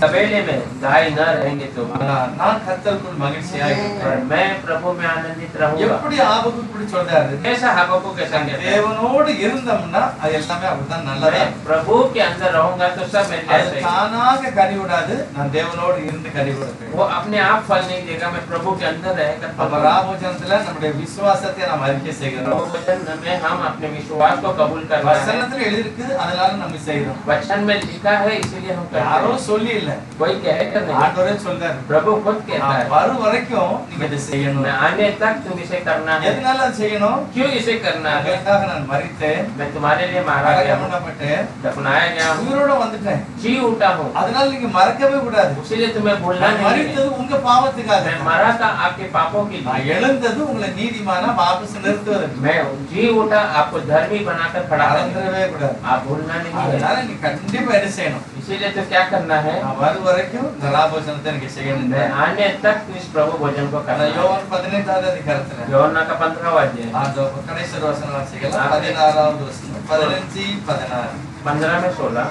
तबेले में गाय न रहेंगे तो भी, நான் கர்த்தருக்குள் மகிழ்ச்சியாக और இருப்பேன். मैं प्रभु में आनंदित रहूंगा। எப்படி ஆபகுக்கு இப்படி சொல்றாரு? ऐसा हबक्कुक कैसा कहता है, தேவனோடு இருந்தோம்னா அது எல்லாமே அப்படிதான் நல்லதா. मैं प्रभु के अंदर रहूंगा तो सब मेरे लिए அது सही है। தானாக கனி விடாது, நான் தேவனோடு இருந்து கனி கொடுப்பேன். वो अपने आप फल नहीं देगा, मैं प्रभु के अंदर रहकर फल அப்ப दूंगा। ராபோஜனத்துல நம்முடைய விசுவாசத்தை நாம் அறிக்கை செய்கிறோம். वचन में हम अपने विश्वास को कबूल कर रहे हैं। வசனத்துல எழுதிருக்கு, அதனால நம்ம செய்யறோம். वचन में लिखा है इसीलिए हम करते யாரோ हैं, சொல்லி இல்ல, कोई कहकर नहीं, ஆண்டவரே சொல்றாரு. प्रभु खुद कहता நான் है, வரும் வரைக்கும் நீங்க இதை செய்யணும். मैं आने तक तुम इसे करना है। எதனால அது செய்யணும்? क्यों इसे करना है? உங்களுக்காக நான் மரித்தேன், मैं तुम्हारे लिए मारा गया हूँ, பண்ணப்பட்டேன், दफनाया गया हूँ, உயிரோட வந்துட்டேன். जी उठा हूँ, அதனால நீங்க மறக்கவே கூடாது. इसीलिए तुम्हें भूलना நான் नहीं है। மரித்தது உங்க பாவத்துக்காக. मैं मरा था आपके पापों के நான் लिए, எழுந்தது உங்களை நீதிமானா வாபஸ் நிறுத்துவதற்கு. मैं जी उठा आपको धर्मी बनाकर खड़ा कर दिया। மறந்துடவே கூடாது. आप भूलना नहीं है, அதனால நீ கண்டிப்பா என்ன செய்யணும்? इसीलिए तो क्या करना है, நான் வரும் வரைக்கும் இந்த ராபோஜனத்தை நீங்க செய்யணும். मैं आने तक इस प्रभु भोजन को करना है। யோவான் 15வது அதிகாரத்துல யோனா का 15वां अध्याय அந்த கடைசி வசனம் வாசிக்கலாம். 16வது வசனம், 15 16. 15 में 16,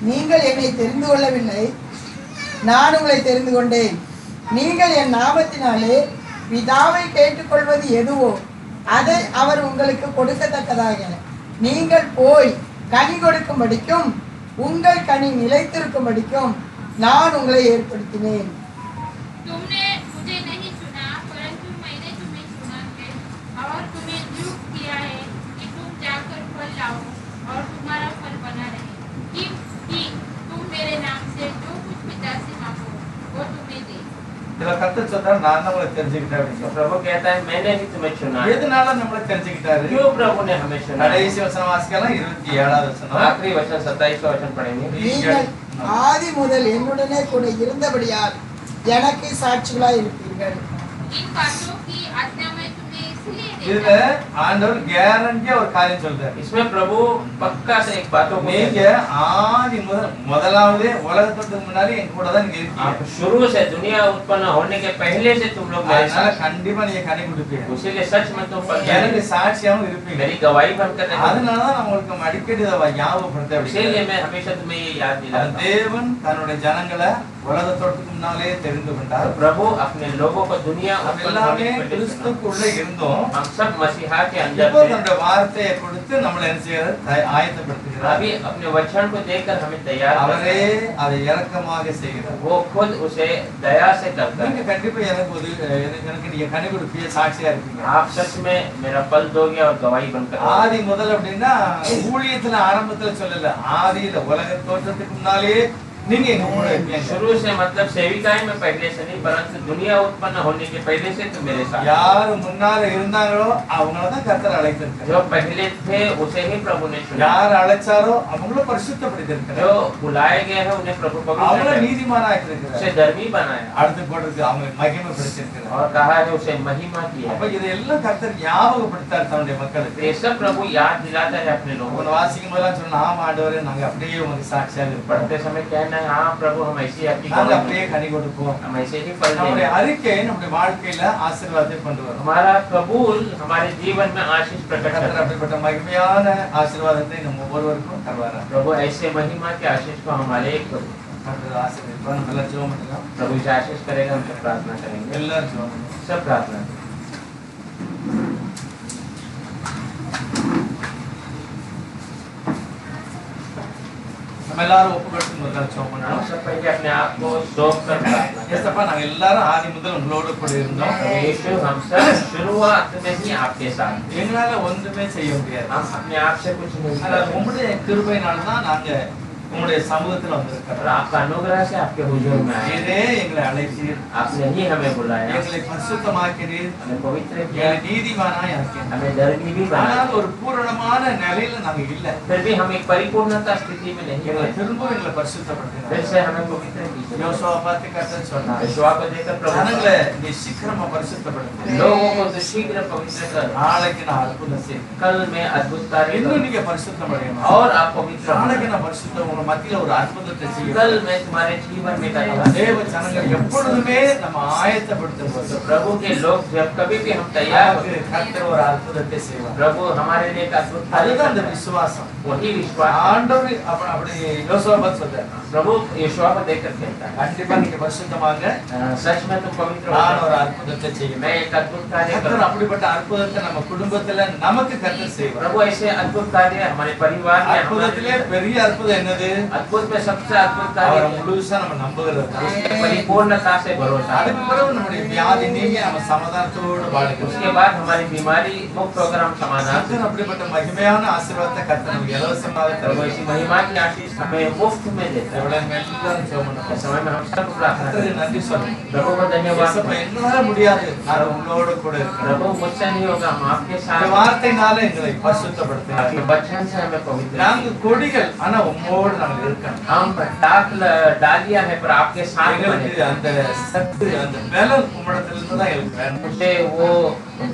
நீங்கள் என்னை தெரிந்து கொள்ளவில்லை, நான் உங்களை தெரிந்து கொண்டேன். நீங்கள் என் நாமத்தினாலே பிதாவை கேட்டுக்கொள்வது எதுவோ அதை அவர் உங்களுக்கு கொடுக்கத்தக்கதாக நீங்கள் போய் கனி கொடுக்கும்படிக்கும் உங்கள் கனி நிலைத்திருக்கும்படிக்கும் நான் உங்களை ஏற்படுத்தினேன். तुमने मुझे नहीं चुना परंतु मैंने तुम्हें चुना है और तुम्हें नियुक्त किया है कि तुम जाकर फल लाओ और तुम्हारा फल बना रहे कि तुम मेरे नाम से जो कुछ पिता से मांगो वो तुम्हें दे. இதுல கர்த்தர் சொல்றாரு நான் தான் உங்களை தெரிஞ்சுக்கிட்டேன் அப்படின்னு तो சொல்றாரு. प्रभु कहता है मैंने ही तुम्हें चुना है. எதனால நம்மளை தெரிஞ்சுக்கிட்டாரு? क्यों प्रभु ने हमें चुना है? கடைசி வசனம் வாசிக்கலாம் 27வது வசனம். आखिरी वचन 27वां वचन पढ़ेंगे. நீங்கள் ஆதி முதல் என்னுடனே கூட இருந்தபடியால் எனக்கு சாட்சிகளாய் இருப்பீர்கள். इन बातों की आज्ञा मैं तुम्हें इसलिए இதுல देता हूं. ஆண்டவர் கேரண்டியா ஒரு காரியம் சொல்றாரு. इसमें प्रभु पक्का से एक बातों को நீங்க ஆதி முதலாவதே உலகத்துக்கு முன்னாடி என் கூட தான் நீங்க आप இருக்கீங்க. शुरू से दुनिया उत्पन्न होने के पहले से तुम लोग मेरे அதனால साथ, கண்டிப்பா நீங்க கனி கொடுப்பீங்க. उसीलिए सच में तुम पर எனக்கு சாட்சியாவும் இருப்பீங்க. मेरी गवाही बनकर रहेंगे. அதனால தான் நான் உங்களுக்கு அடிக்கடி இதை ஞாபகப்படுத்த इसीलिए मैं हमेशा तुम्हें ये याद दिलाता हूं. தேவன் தன்னுடைய ஜனங்களை உலகத்தோட்டத்துக்கு முன்னாலே தெரிந்து கொண்டார். तो प्रभु अपने लोगों को दुनिया நம்ம उत्पन्न होने எல்லாமே के पहले चुना. கிறிஸ்துக்குள்ள இருந்தோம். हम सब मसीहा के अंदर இப்போ थे. தன்னுடைய வார்த்தையை கொடுத்து நம்மளை என்ன செய்யறார்? ஆயத்தப்படுத்துகிறார். अभी अपने वचन को देखकर हमें तैयार அவரே करते हैं. அதை இரக்கமாக செய்கிறார். वो खुद उसे दया से करता நீங்க है. கண்டிப்பா எனக்கு நீங்க கனி கொடுப்பீங்க, சாட்சியா இருப்பீங்க. आप सच में मेरा फल दोगे और गवाही बनकर रहोगे. ஆதி முதல் அப்படின்னா ஊழியத்துல ஆரம்பத்துல சொல்லல, ஆதியில உலக தோற்றத்துக்கு முன்னாலே நீங்க எங்க கூட இருப்பீங்க. शुरू से मतलब सेविकाई में पहले से नहीं, परंतु दुनिया उत्पन्न होने के पहले से तुम मेरे साथ. யாரு முன்னால இருந்தாங்களோ அவங்கள தான் கர்த்தர் அழைத்திருக்கார். जो पहले थे उसे ही प्रभु ने चुना. யார் அழைச்சாரோ அவங்கள பரிசுத்தப்படுத்திருக்கார். जो बुलाए गए हैं उन्हें प्रभु அவங்கள पवित्र उसे நீதிமானாக்கிருக்கிறார். धर्मी बनाया அடுத்து போடுறது அவங்க மகிமைப்படுத்திருக்கிறார். और कहा है उसे महिमा किया. அப்ப இதெல்லாம் கர்த்தர் ஞாபகப்படுத்தார் தன்னுடைய மக்களுக்கு. ये सब प्रभु याद दिलाता है अपने लोगों உங்களை को. வாசிக்கும் போதெல்லாம் சொன்னா ஆமா ஆண்டவரே நாங்க அப்படியே உங்களுக்கு சாட்சியாக இருப்போம். पढ़ते समय कहना है हाँ प्रभु हम ऐसे ही आपकी நாங்க गवाही அப்படியே देंगे. கனி கொடுப்போம். हम ऐसे ही फल நம்முடைய देंगे. அறிக்கை நம்முடைய வாழ்க்கையில ஆசீர்வாதத்தை கொண்டு வரும். हमारा कबूल हमारे जीवन में आशीष प्रकट கர்த்தர் करता है. அப்படிப்பட்ட மகிமையான ஆசீர்வாதத்தை நம்ம ஒவ்வொருவருக்கும் தருவாரா. प्रभु ऐसे महिमा के आशीष को हमारे एक கர்த்தர் ஆசீர்வதிப்பார். நம்ம எல்லாம் ஜெபம் பண்ணலாம். प्रभु से आशीष करेगा, हम सब प्रार्थना करेंगे. எல்லாரும் ஜெபம் பண்ணுங்க. सब प्रार्थना करें. நம்ம எல்லாரும் ஒப்புக்கொடுத்து முதல்ல ஜெபம் हम பண்ணலாம். सब पहले अपने आप को सौंप कर प्रार्थना करें. ஏசப்பா நாங்க எல்லாரும் ஆதி முதல் உங்களோட கூட இருந்தோம். प्रभु यीशु हम सब शुरुआत में ही आपके साथ थे. எங்களால ஒன்றுமே செய்ய முடியாது. हम अपने आप से कुछ नहीं ஆனா कर உங்களுடைய கிருபையினால தான் நாங்க உங்களுடைய சமூகத்துல और வந்திருக்கிறோம். आपका अनुग्रह से आपके हुजूर में आए. நீரே எங்களை அழைத்தீர். आपने ही हमें बुलाया, எங்களை பரிசுத்தமாக்கிறீர். हमें पवित्र किया, எங்களை நீதிமானாய் ஆக்கினீர். हमें धर्मी भी बनाया. ஆனால் ஒரு பூரணமான நிலையில நாங்க இல்ல. फिर भी हम एक परिपूर्णता स्थिति में नहीं எங்களை है. திரும்ப எங்களை फिर பரிசுத்தப்படுத்தினார். से हमें पवित्र कीजिए. யோசுவா பார்த்து கர்த்தர் சொன்னார், विश्वास को देकर प्रभु ஜனங்களை நீ சீக்கிரமா பரிசுத்தப்படுத்து. लोगों को तो शीघ्र पवित्र कर. நாளைக்கு நான் அற்புதம் செய்வேன். कल में अद्भुत कार्य இன்னும் करूं. நீங்க பரிசுத்தம் அடையணும். और आप पवित्र நாளைக்கு होना. நான் பரிசுத்தம் உங்க மத்தியில ஒரு அற்புதத்தை செய்வேன். कल मैं तुम्हारे जीवन में करूंगा. தேவ ஜனங்கள் எப்பொழுதுமே நம்ம ஆயத்தப்படுத்தும் போது तो प्रभु के लोग जब कभी भी हम तैयार होते हैं, கர்த்தர் ஒரு அற்புதத்தை செய்வார். प्रभु हमारे लिए एक अद्भुत कार्य அதுதான் அந்த करता है. விசுவாசம். वही विश्वास है. ஆண்டவர் அப்படி யோசுவா பார்த்து சொல்றார், प्रभु यीशुआ को देखकर कहता है, கண்டிப்பா நீங்க பரிசுத்தமாங்க, सच में तुम पवित्र हो நான் ஒரு जाओ. அற்புதத்தை செய்வேன். मैं एक अद्भुत कार्य கர்த்தர் करूंगा. அப்படிப்பட்ட அற்புதத்தை நம்ம குடும்பத்துல நமக்கு கர்த்தர் செய்வார். प्रभु ऐसे अद्भुत कार्य हमारे परिवार में, அற்புதத்திலே हमारे பெரிய அற்புதம் என்னது? अद्भुत में सबसे अद्भुत அவரை कार्य முழுசா நம்ம நம்புகிறது. उसमें परिपूर्णता से भरोसा है. அதுக்கு பிறகு நம்முடைய வியாதி நீங்கி நம்ம சமாதானத்தோடு வாழுகிறோம். उसके बाद हमारी बीमारी मुक्त होकर हम समाधान. கர்த்தர் அப்படிப்பட்ட மகிமையான ஆசீர்வாதத்தை கர்த்தர் நமக்கு இலவசமாக प्रभु தருவார். ऐसी महिमा की आशीष हमें मुफ्त में देता है. எவ்வளவு எல்லாரும் ஜெபம் इस பண்ணுவோம். समय में हम सब प्रार्थना கர்த்தருக்கு करें. நன்றி சொல்லுங்க. प्रभु को धन्यवाद. இயேசுப்பா, எங்களால முடியாது, நான் உங்களோட கூட இருக்கிறேன். प्रभु मुझसे नहीं होगा, हम आपके இந்த साथ. வார்த்தையினால எங்களை பரிசுத்தப்படுத்தினார். आपके वचन से हमें पवित्र. நாங்க கொடிகள், ஆனா உங்களோடு நாங்கள் இருக்கோம். हम डालिया है पर आपके साथ எங்களுக்கு बने. அந்த சக்தி, அந்த பலம் உம்மிடத்திலிருந்து தான் எங்களுக்கு வேணும். मुझे वो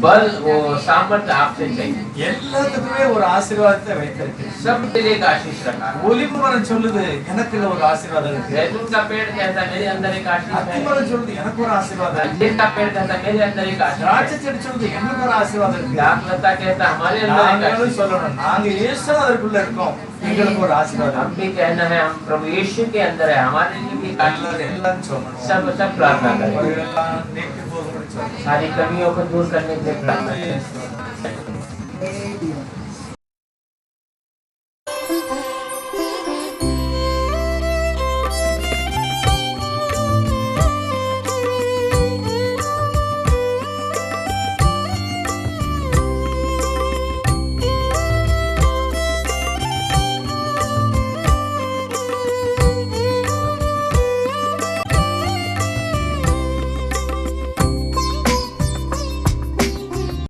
बल, वो सामर्थ्य आपसे चाहिए. எல்லாத்துக்குமே ஒரு ஆசீர்வாதத்தை வைத்திருக்கிறேன். सबके लिए एक आशीष रखा है. ஒலிவு மரம் சொல்லுது எனக்குள்ள ஒரு ஆசீர்வாதம் இருக்கு. जैतून का पेड़ कहता है मेरे अंदर एक आशीष அத்தி है. மரம் சொல்லுது எனக்கு ஒரு ஆசீர்வாதம் இருக்கு. अंजीर का पेड़ कहता है मेरे अंदर एक आशीष திராட்சை है. செடி சொல்லுது எனக்கு ஒரு ஆசீர்வாதம் இருக்கு. दाख लता कहता है हमारे अंदर एक நாங்களும் आशीष है. சொல்லணும், நாங்க இயேசு அதற்குள்ள இருக்கோம். எங்களுக்கு ஒரு ஆசீர்வாதம் हम भी कहना है हम प्रभु यीशु के अंदर है, हमारे लिए भी एक आशीर्वाद है। எல்லாம் சொல்லணும் सब प्रार्थना करें, அவர்களெல்லாம் நீக்கி போகும்படி சொல்லணும் सारी कमियों को दूर करने के लिए प्रार्थना करें। Amen.